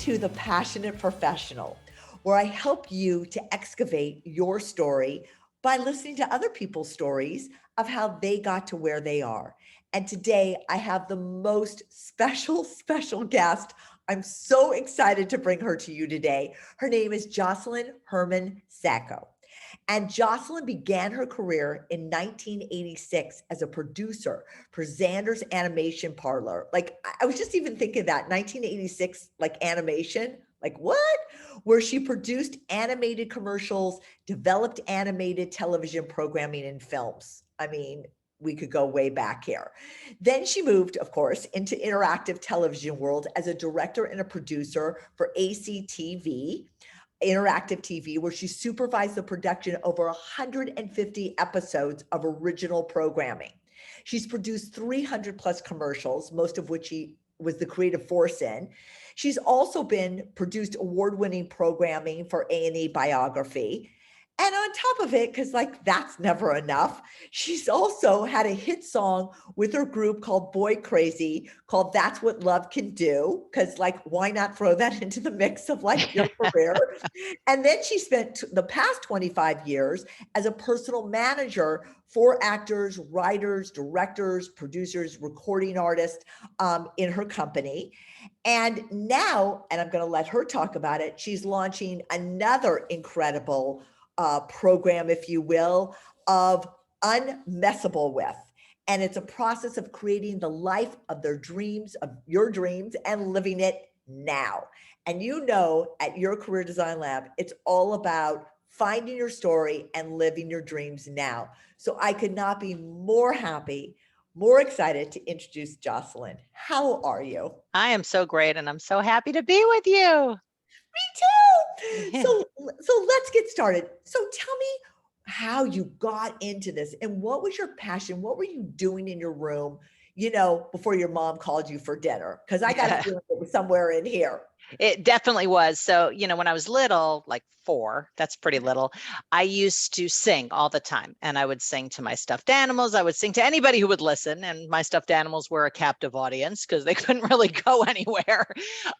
to The Passionate Professional, where I help you to excavate your story by listening to other people's stories of how they got to where they are. And today I have the most special guest. I'm so excited to bring her to you today. Her name is Josselyne Herman-Saccio. And Josselyne began her career in 1986 as a producer for Xander's Animation Parlor. Like, I was just even thinking that 1986, like animation, like what? Where she produced animated commercials, developed animated television programming and films. I mean, we could go way back here. Then she moved, of course, into interactive television world as a director and a producer for ACTV, interactive TV, where she supervised the production of over 150 episodes of original programming. She's produced 300 plus commercials, most of which she was the creative force in. She's also been produced award-winning programming for A&E Biography. And on top of it, because like that's never enough, she's also had a hit song with her group called Boy Crazy, called That's What Love Can Do. Because like, why not throw that into the mix of like your career? And then she spent the past 25 years as a personal manager for actors, writers, directors, producers, recording artists in her company. And now, and I'm going to let her talk about it, she's launching another incredible program, if you will, of Unmessable With. And it's a process of creating the life of their dreams, of your dreams, and living it now. And you know, at your Career Design Lab, it's all about finding your story and living your dreams now. So I could not be more happy, more excited to introduce Josselyne. How are you? I am so great, and I'm so happy to be with you. Me too. Yeah. So let's get started. So tell me how you got into this and what was your passion? What were you doing in your room, before your mom called you for dinner? Because I got a feeling it was somewhere in here. It definitely was. So, when I was little, like 4, that's pretty little, I used to sing all the time. And I would sing to my stuffed animals. I would sing to anybody who would listen. And my stuffed animals were a captive audience because they couldn't really go anywhere.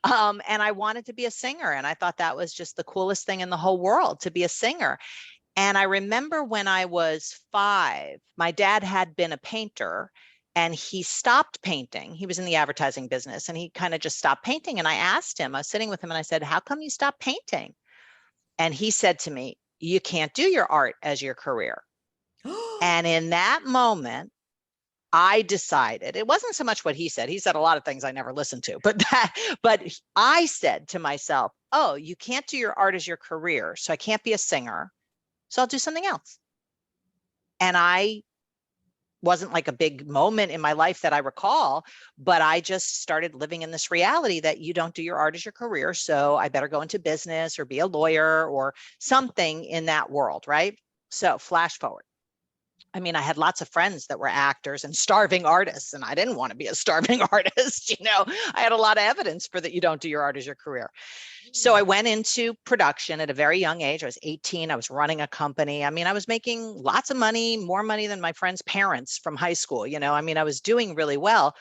And I wanted to be a singer. And I thought that was just the coolest thing in the whole world, to be a singer. And I remember when I was 5, my dad had been a painter and he stopped painting. He was in the advertising business and he kind of just stopped painting. And I asked him, I was sitting with him and I said, how come you stopped painting? And he said to me, you can't do your art as your career. And in that moment, I decided, it wasn't so much what he said. He said a lot of things I never listened to, but I said to myself, oh, you can't do your art as your career. So I can't be a singer. So I'll do something else. And I wasn't like a big moment in my life that I recall, but I just started living in this reality that you don't do your art as your career. So I better go into business or be a lawyer or something in that world, right? So flash forward. I mean, I had lots of friends that were actors and starving artists, and I didn't want to be a starving artist. I had a lot of evidence for that you don't do your art as your career. So I went into production at a very young age. I was 18. I was running a company. I mean, I was making lots of money, more money than my friends' parents from high school. I mean, I was doing really well,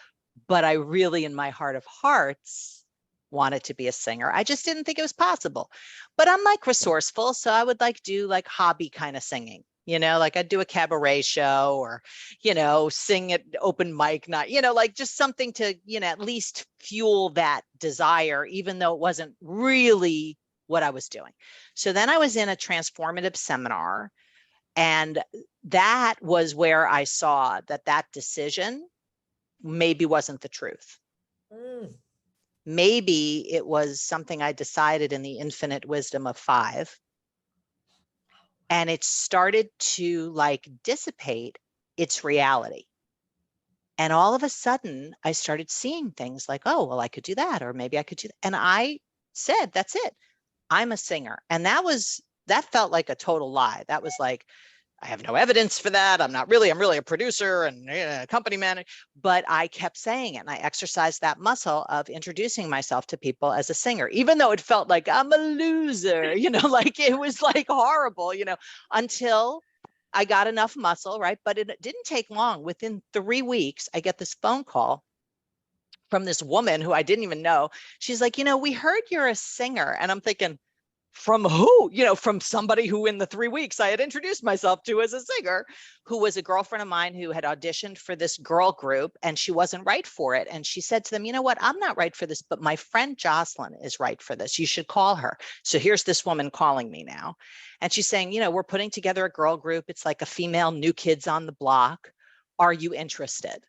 but I really, in my heart of hearts, wanted to be a singer. I just didn't think it was possible. But I'm like resourceful. So I would do hobby kind of singing. Like I'd do a cabaret show or, sing at open mic night, just something to, at least fuel that desire, even though it wasn't really what I was doing. So then I was in a transformative seminar, and that was where I saw that decision maybe wasn't the truth. Maybe it was something I decided in the infinite wisdom of 5. And it started to dissipate its reality. And all of a sudden I started seeing things like, oh, well, I could do that, or maybe I could do that. And I said, that's it. I'm a singer. And that felt like a total lie. That was like, I have no evidence for that. I'm really a producer and a company manager, but I kept saying it. And I exercised that muscle of introducing myself to people as a singer, even though it felt like I'm a loser, like it was like horrible, until I got enough muscle, right? But it didn't take long. Within 3 weeks, I get this phone call from this woman who I didn't even know. She's like, we heard you're a singer. And I'm thinking, from who? From somebody who in the 3 weeks I had introduced myself to as a singer, who was a girlfriend of mine who had auditioned for this girl group and she wasn't right for it. And she said to them, you know what? I'm not right for this, but my friend Josselyne is right for this. You should call her. So here's this woman calling me now. And she's saying, we're putting together a girl group. It's like a female New Kids on the Block. Are you interested?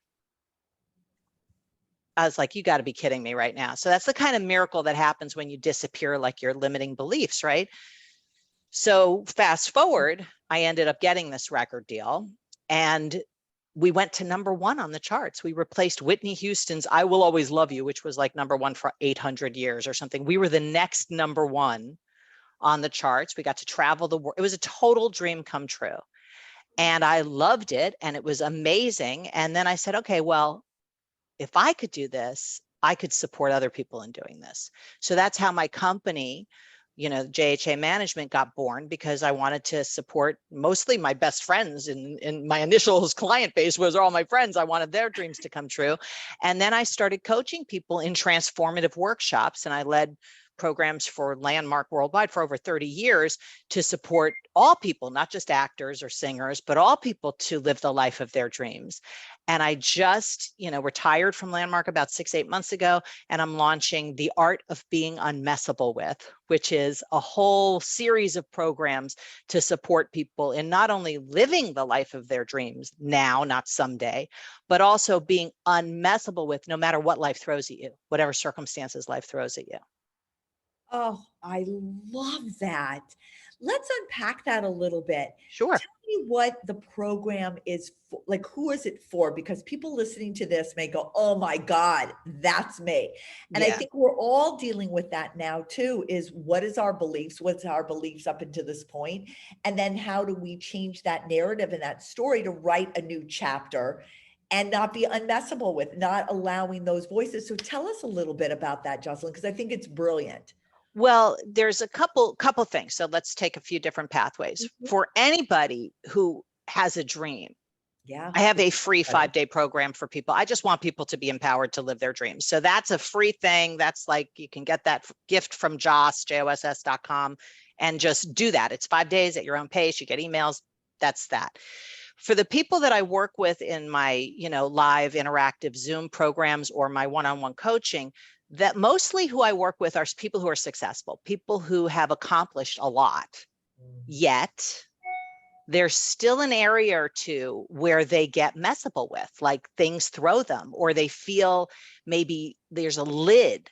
I was like, you got to be kidding me right now. So that's the kind of miracle that happens when you disappear like your limiting beliefs, right? So fast forward, I ended up getting this record deal and we went to #1 on the charts. We replaced Whitney Houston's I Will Always Love You, which was like #1 for 800 years or something. We were the next #1 on the charts. We got to travel the world. It was a total dream come true. And I loved it and it was amazing. And then I said, okay, well, if I could do this, I could support other people in doing this. So that's how my company, JHA Management, got born, because I wanted to support mostly my best friends in my initial client base was all my friends. I wanted their dreams to come true. And then I started coaching people in transformative workshops, and I led programs for Landmark worldwide for over 30 years to support all people, not just actors or singers, but all people to live the life of their dreams. And I just, retired from Landmark about 6-8 months ago, and I'm launching The Art of Being Unmessable With, which is a whole series of programs to support people in not only living the life of their dreams now, not someday, but also being unmessable with no matter what life throws at you, whatever circumstances life throws at you. Oh, I love that. Let's unpack that a little bit. Sure. Tell me what the program is for, like, who is it for? Because people listening to this may go, oh my God, that's me. And I Yeah. think we're all dealing with that now too, is what is our beliefs? What's our beliefs up until this point? And then how do we change that narrative and that story to write a new chapter and not be unmessable with, not allowing those voices. So tell us a little bit about that, Josselyne, because I think it's brilliant. Well, there's a couple things. So let's take a few different pathways. Mhm. For anybody who has a dream, Yeah. I have a free Exciting. 5-day program for people. I just want people to be empowered to live their dreams. So that's a free thing. That's like, you can get that gift from joss.com and just do that. It's 5 days at your own pace. You get emails. That's that. For the people that I work with in my, live interactive Zoom programs or my one-on-one coaching, that mostly who I work with are people who are successful, people who have accomplished a lot, yet there's still an area or two where they get messable with, like things throw them, or they feel maybe there's a lid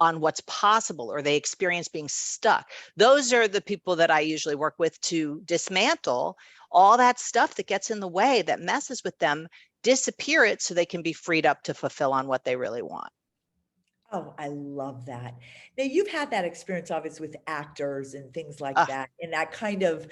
on what's possible, or they experience being stuck. Those are the people that I usually work with to dismantle all that stuff that gets in the way, that messes with them, disappear it so they can be freed up to fulfill on what they really want. Oh, I love that. Now you've had that experience obviously with actors and things like Uh, that, in that kind of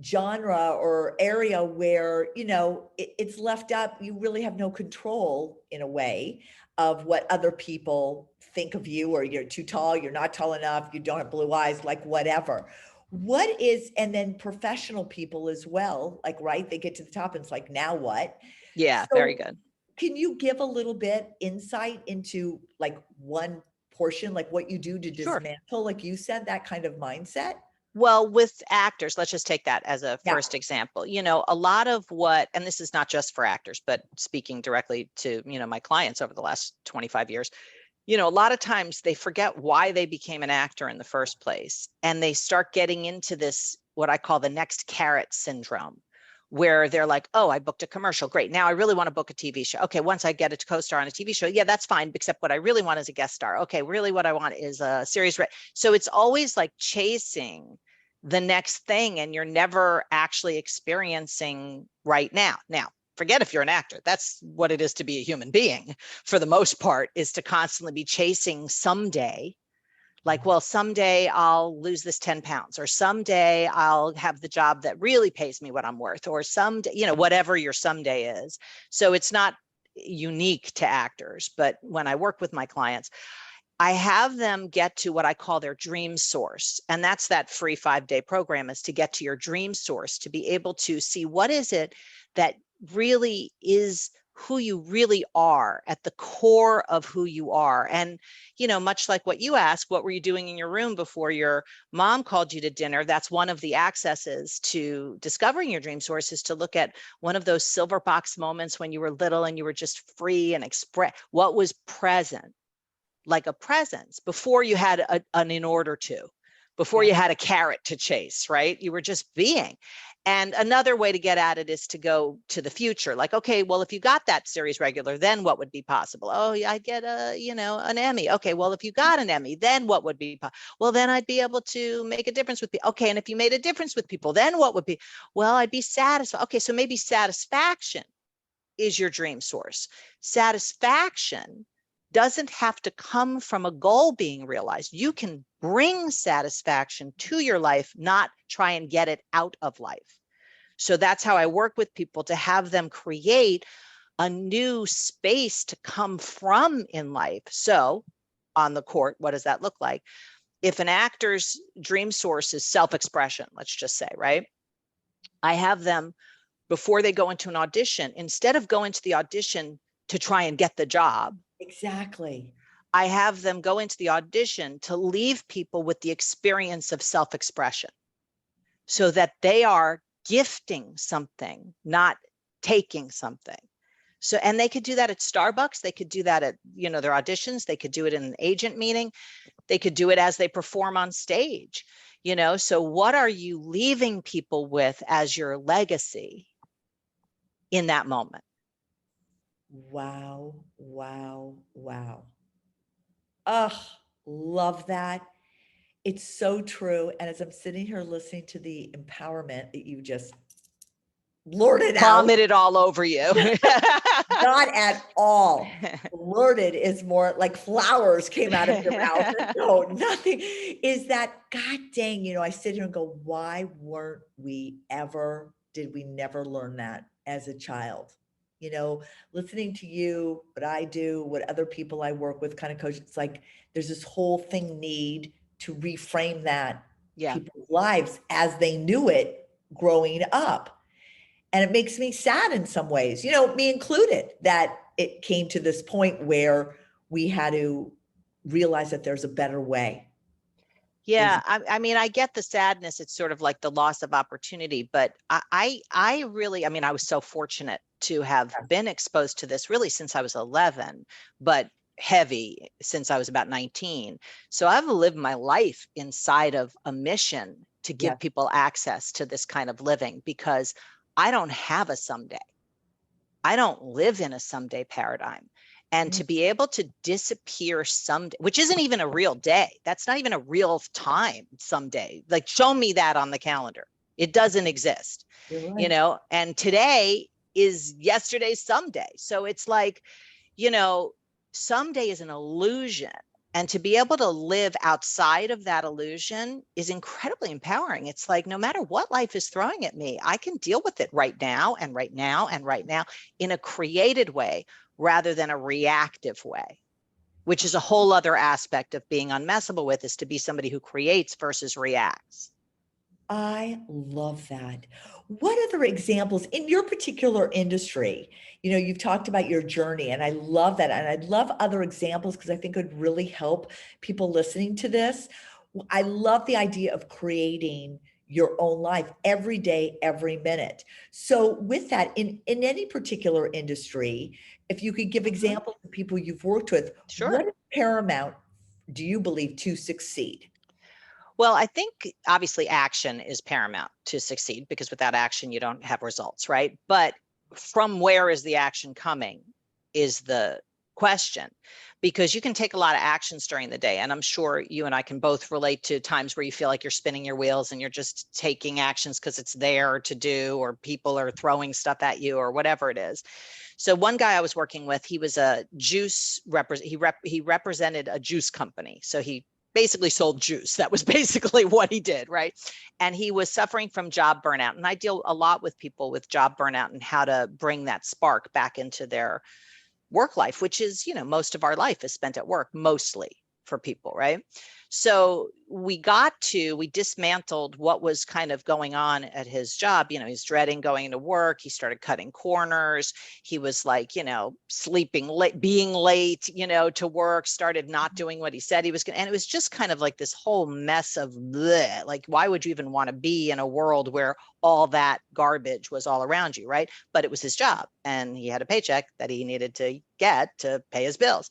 genre or area where, it's left up, you really have no control in a way of what other people think of you, or you're too tall, you're not tall enough, you don't have blue eyes, like whatever. What is, and then professional people as well, like, right, they get to the top and it's like, now what? yeah, very So good. can you give a little bit insight into like one portion, like what you do to Sure. dismantle, like you said, that kind of mindset? Well, with actors, let's just take that as a Yeah. first example. A lot of what, and this is not just for actors, but speaking directly to, my clients over the last 25 years, a lot of times they forget why they became an actor in the first place. And they start getting into this, what I call the next carrot syndrome, where they're like, oh, I booked a commercial. Great. Now I really want to book a TV show. Okay. Once I get a co-star on a TV show, yeah, that's fine. Except what I really want is a guest star. Okay. Really what I want is a series. So it's always like chasing the next thing, and you're never actually experiencing right now. Now, forget if you're an actor. That's what it is to be a human being, for the most part, is to constantly be chasing someday. Like, well, someday I'll lose this 10 pounds, or someday I'll have the job that really pays me what I'm worth, or someday, whatever your someday is. So it's not unique to actors. But when I work with my clients, I have them get to what I call their dream source. And that's that free 5-day program, is to get to your dream source, to be able to see what is it that really is who you really are, at the core of who you are. And, much like what you asked, what were you doing in your room before your mom called you to dinner? That's one of the accesses to discovering your dream source, is to look at one of those silver box moments when you were little and you were just free and express what was present, like a presence before you had an in order to, before Yeah. you had a carrot to chase, right? You were just being. And another way to get at it is to go to the future. Like, okay, well, if you got that series regular, then what would be possible? Oh, yeah, I'd get an Emmy. Okay, well, if you got an Emmy, then what would be well, then I'd be able to make a difference with people. Okay, and if you made a difference with people, then what would be? Well, I'd be satisfied. Okay, so maybe satisfaction is your dream source. Satisfaction doesn't have to come from a goal being realized. You can bring satisfaction to your life, not try and get it out of life. So that's how I work with people, to have them create a new space to come from in life. So on the court, what does that look like? If an actor's dream source is self-expression, let's just say, right? I have them, before they go into an audition, instead of going to the audition to try and get the job, Exactly. I have them go into the audition to leave people with the experience of self-expression, so that they are gifting something, not taking something. So, and they could do that at Starbucks. They could do that at, their auditions. They could do it in an agent meeting. They could do it as they perform on stage, So what are you leaving people with as your legacy in that moment? Wow, wow, wow. Ugh, love that. It's so true. And as I'm sitting here listening to the empowerment that you just blurted out, Vomited all over you. not at all. Blurted is more like flowers came out of your mouth. No, nothing. Is that, God dang, I sit here and go, why weren't we ever, did we never learn that as a child? Listening to you, what I do, what other people I work with kind of coach, it's like there's this whole thing need to reframe that Yeah. people's lives as they knew it growing up. And it makes me sad in some ways, me included, that it came to this point where we had to realize that there's a better way. There's Yeah, I mean, I get the sadness. It's sort of like the loss of opportunity, but I really, I mean, I was so fortunate to have been exposed to this really since I was 11, but heavy since I was about 19. So I've lived my life inside of a mission to yeah. give people access to this kind of living, because I don't have a someday. I don't live in a someday paradigm. And Mm, to be able to disappear someday, which isn't even a real day, that's not even a real time someday. Like, show me that on the calendar. It doesn't exist, you're right. and today is yesterday's someday. So it's like, you know, someday is an illusion. And to be able to live outside of that illusion is incredibly empowering. It's like, no matter what life is throwing at me, I can deal with it right now and right now and right now in a created way rather than a reactive way, which is a whole other aspect of being unmessable with, is to be somebody who creates versus reacts. I love that. What other examples in your particular industry? You've talked about your journey, and I love that. And I'd love other examples because I think it would really help people listening to this. I love the idea of creating your own life every day, every minute. So, with that, in any particular industry, if you could give Mhm. examples of people you've worked with, Sure. what is paramount, do you believe, to succeed? Well, I think obviously action is paramount to succeed, because without action, you don't have results, right? But from where is the action coming is the question, because you can take a lot of actions during the day. And I'm sure you and I can both relate to times where you feel like you're spinning your wheels and you're just taking actions because it's there to do, or people are throwing stuff at you, or whatever it is. So one guy I was working with, he was a juice he represented a juice company. So he basically sold juice. That was basically what he did, right? And he was suffering from job burnout. And I deal a lot with people with job burnout and how to bring that spark back into their work life, which is, most of our life is spent at work, mostly. for people, right? So we dismantled what was kind of going on at his job. He's dreading going to work. He started cutting corners. He was like, sleeping late, being late, to work, started not doing what he said he was going to. And it was just kind of like this whole mess of bleh. Like, why would you even want to be in a world where all that garbage was all around you, right? But it was his job and he had a paycheck that he needed to get to pay his bills.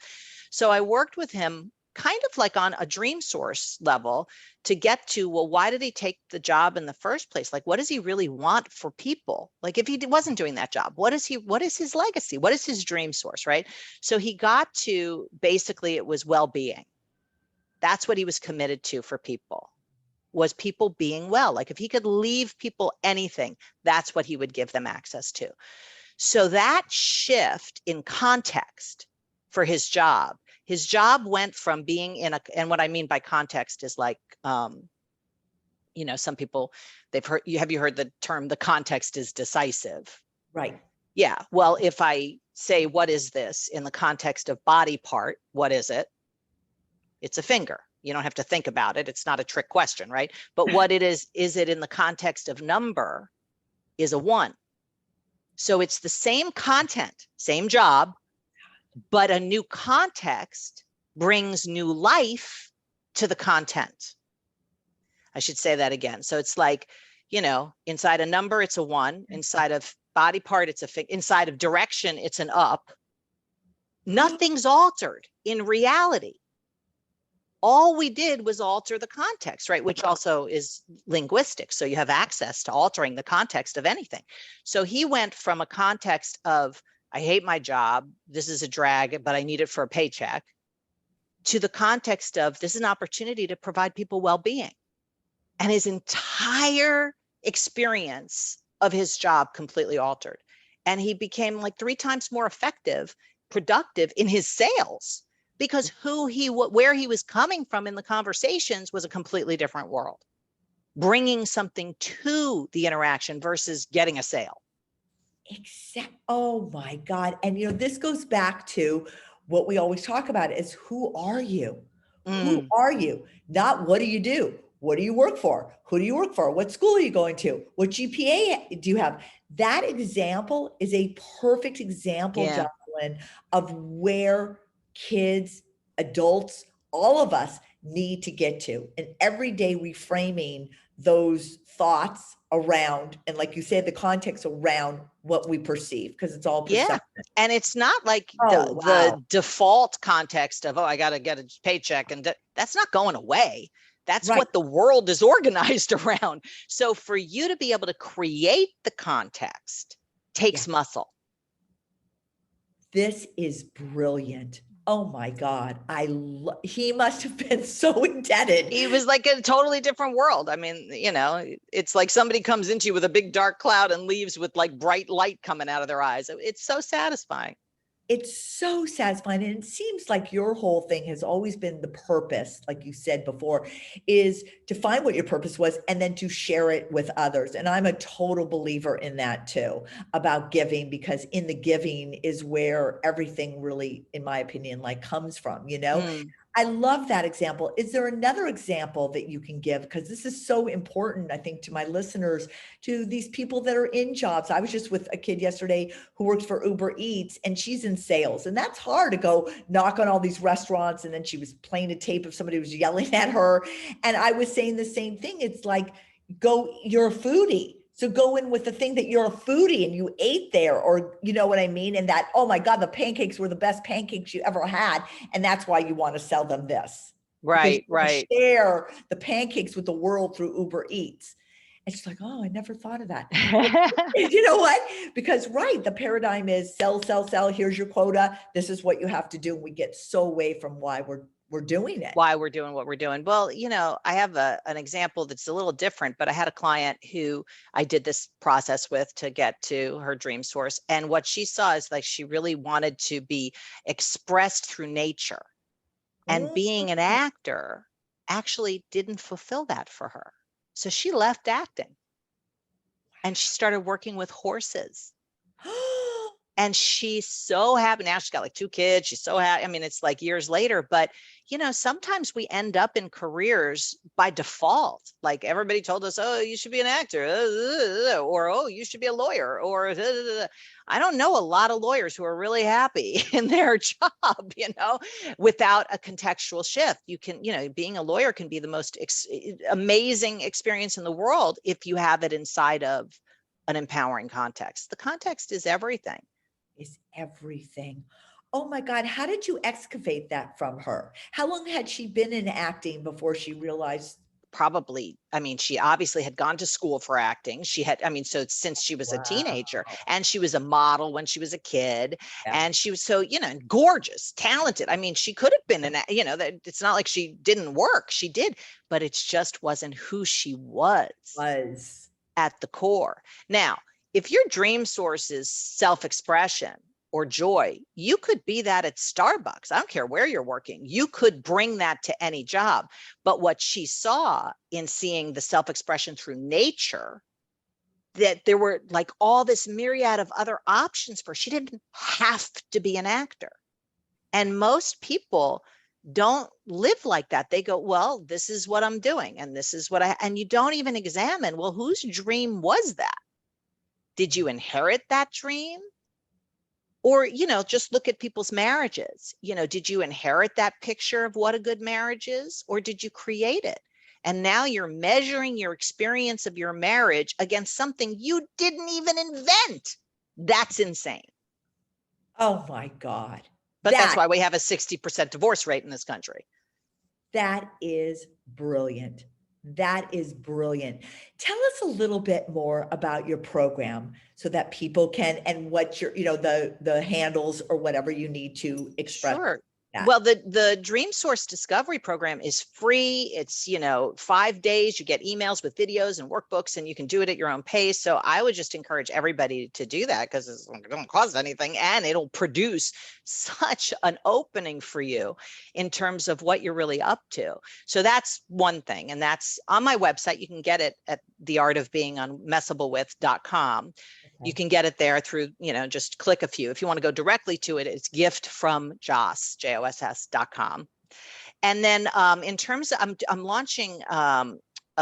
So I worked with him kind of like on a dream source level to get to, well, why did he take the job in the first place? Like, what does he really want for people? Like, if he wasn't doing that job, what is his legacy? What is his dream source, right? So he got to, basically it was well-being. That's what he was committed to for people, was people being well. Like, if he could leave people anything, that's what he would give them access to. So that shift in context for his job went from being and what I mean by context is like, some people, have you heard the term, the context is decisive? Right. Yeah. Well, if I say, what is this in the context of body part, what is it? It's a finger. You don't have to think about it. It's not a trick question, right? But what it is it in the context of number, is a 1. So it's the same content, same job, but a new context brings new life to the content. I should say that again. So it's like, inside a number, it's a 1. Inside of body part, it's inside of direction, it's an up. Nothing's altered in reality. All we did was alter the context, right? Which also is linguistic. So you have access to altering the context of anything. So he went from a context of, I hate my job, this is a drag, but I need it for a paycheck, to the context of, this is an opportunity to provide people well-being. And his entire experience of his job completely altered. And he became like 3 times more effective, productive in his sales, because where he was coming from in the conversations was a completely different world, bringing something to the interaction versus getting a sale. Oh my God. And this goes back to what we always talk about is, who are you? Who are you? Not what do you do? What do you work for? Who do you work for? What school are you going to? What GPA do you have? That example is a perfect example, Yeah. Josselyne, of where kids, adults, all of us need to get to. And every day reframing those thoughts around, and like you said, the context around what we perceive, because it's all perception. And it's not like Oh, wow. the default context of, I got to get a paycheck, and that's not going away. That's Right. what the world is organized around. So for you to be able to create the context takes muscle. This is brilliant. Oh my God. He must have been so indebted. He was like a totally different world. I mean, it's like somebody comes into you with a big dark cloud and leaves with like bright light coming out of their eyes. It's so satisfying. It's so satisfying. And it seems like your whole thing has always been the purpose, like you said before, is to find what your purpose was and then to share it with others. And I'm a total believer in that too, about giving, because in the giving is where everything really, in my opinion, like comes from, I love that example. Is there another example that you can give? Because this is so important, I think, to my listeners, to these people that are in jobs. I was just with a kid yesterday who works for Uber Eats, and she's in sales. And that's hard to go knock on all these restaurants. And then she was playing a tape of somebody who was yelling at her. And I was saying the same thing. It's like, you're a foodie. So go in with the thing that you're a foodie and you ate there, or you know what I mean? And that, oh my God, the pancakes were the best pancakes you ever had. And that's why you want to sell them this. Right, right. Share the pancakes with the world through Uber Eats. And she's like, oh, I never thought of that. You know what? Because the paradigm is sell, sell, sell. Here's your quota. This is what you have to do. And we get so away from why we're doing it. Why we're doing what we're doing. Well, I have an example that's a little different, but I had a client who I did this process with to get to her dream source. And what she saw is like, she really wanted to be expressed through nature. And being an actor actually didn't fulfill that for her. So she left acting and she started working with horses. And she's so happy now. She's got like 2 kids. She's so happy. I mean, it's like years later, but sometimes we end up in careers by default. Like everybody told us, oh, you should be an actor, or oh, you should be a lawyer, or I don't know a lot of lawyers who are really happy in their job, without a contextual shift. You can, being a lawyer can be the most amazing experience in the world if you have it inside of an empowering context. The context is everything. Is everything. Oh my God, how did you excavate that from her? How long had she been in acting before she realized? Probably, I mean, she obviously had gone to school for acting. So since she was a teenager, Wow. and she was a model when she was a kid, Yeah. and she was so, gorgeous, talented. I mean, she could have been that it's not like she didn't work. She did, but it just wasn't who she was Was. at the core. Now, if your dream source is self-expression or joy, you could be that at Starbucks. I don't care where you're working. You could bring that to any job. But what she saw in seeing the self-expression through nature, that there were like all this myriad of other options for her. She didn't have to be an actor. And most people don't live like that. They go, well, this is what I'm doing, and this is and you don't even examine, well, whose dream was that? Did you inherit that dream? Or, just look at people's marriages. Did you inherit that picture of what a good marriage is, or did you create it? And now you're measuring your experience of your marriage against something you didn't even invent. That's insane. Oh my God. But that's why we have a 60% divorce rate in this country. That is brilliant. That is brilliant. Tell us a little bit more about your program so that people can, and what your, the handles or whatever you need to express. Sure. That. Well, the Dream Source Discovery Program is free. It's, 5 days. You get emails with videos and workbooks, and you can do it at your own pace. So I would just encourage everybody to do that, because it don't cost anything, and it'll produce such an opening for you in terms of what you're really up to. So that's one thing. And that's on my website. You can get it at theartofbeingunmessablewith.com. You can get it there through, just click a few. If you want to go directly to it, it's giftfromjoss.com. And then in terms of, I'm launching a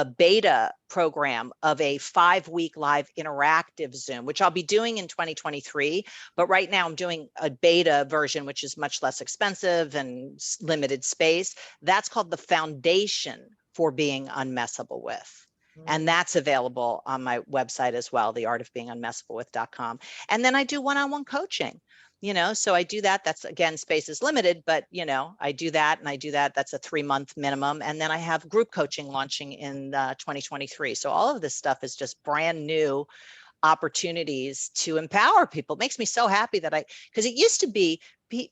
beta program of a 5-week live interactive Zoom, which I'll be doing in 2023. But right now I'm doing a beta version, which is much less expensive and limited space. That's called The Foundation for Being Unmessable With. And that's available on my website as well, theartofbeingunmessablewith.com. And then I do one-on-one coaching, so I do that. That's, again, space is limited, but, I do that, and I do that. That's a 3-month minimum. And then I have group coaching launching in 2023. So all of this stuff is just brand new opportunities to empower people. It makes me so happy that because it used to be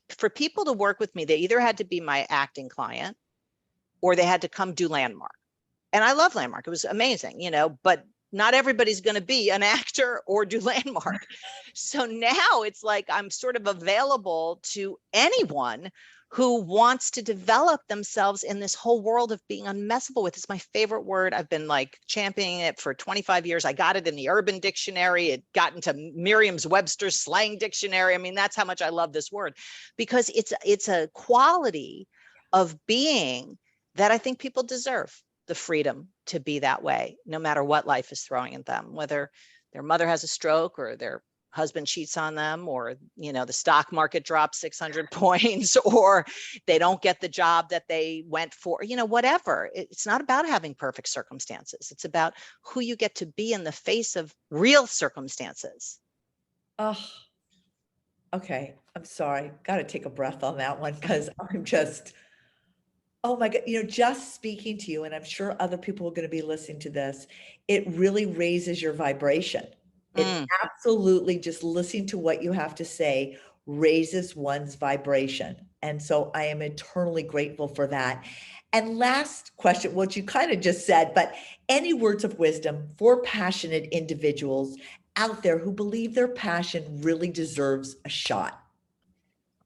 for people to work with me, they either had to be my acting client or they had to come do Landmark. And I love Landmark. It was amazing, but not everybody's going to be an actor or do Landmark. So now it's like I'm sort of available to anyone who wants to develop themselves in this whole world of being unmessable with. It's my favorite word. I've been like championing it for 25 years. I got it in the Urban Dictionary. It got into Merriam-Webster's slang dictionary. I mean, that's how much I love this word, because it's a quality of being that I think people deserve the freedom to be that way, no matter what life is throwing at them, whether their mother has a stroke or their husband cheats on them, or, the stock market drops 600 points, or they don't get the job that they went for, whatever. It's not about having perfect circumstances. It's about who you get to be in the face of real circumstances. Oh, okay. I'm sorry. Got to take a breath on that one, because I'm just, oh my God, just speaking to you, and I'm sure other people are going to be listening to this, it really raises your vibration. It absolutely, just listening to what you have to say, raises one's vibration. And so I am eternally grateful for that. And last question, what you kind of just said, but any words of wisdom for passionate individuals out there who believe their passion really deserves a shot?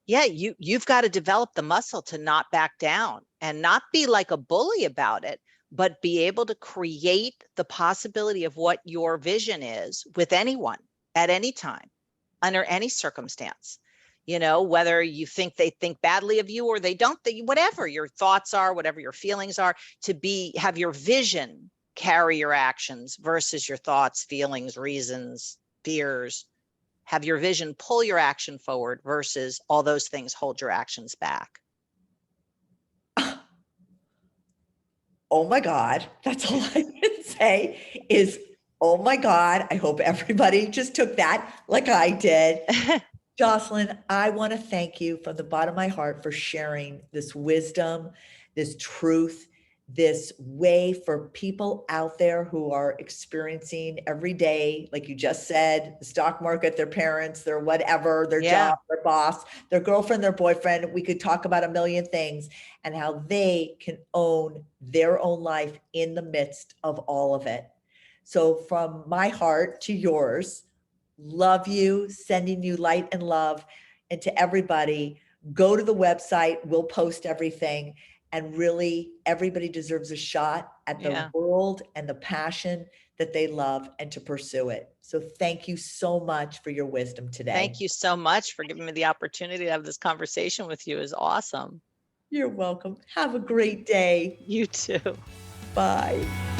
Yeah, you've got to develop the muscle to not back down and not be like a bully about it, but be able to create the possibility of what your vision is with anyone at any time, under any circumstance. Whether you think they think badly of you or they don't, whatever your thoughts are, whatever your feelings are, have your vision carry your actions versus your thoughts, feelings, reasons, fears. Have your vision pull your action forward versus all those things hold your actions back. Oh my God. That's all I can say is, oh my God. I hope everybody just took that like I did. Josselyne, I want to thank you from the bottom of my heart for sharing this wisdom, this truth, this way for people out there who are experiencing every day, like you just said, the stock market, their parents, their whatever, their Yeah. job, their boss, their girlfriend, their boyfriend. We could talk about a million things and how they can own their own life in the midst of all of it. So, from my heart to yours, love you, sending you light and love. And to everybody, go to the website. We'll post everything. And really, everybody deserves a shot at the Yeah. world and the passion that they love and to pursue it. So thank you so much for your wisdom today. Thank you so much for giving me the opportunity to have this conversation with you. Is awesome. You're welcome. Have a great day. You too. Bye.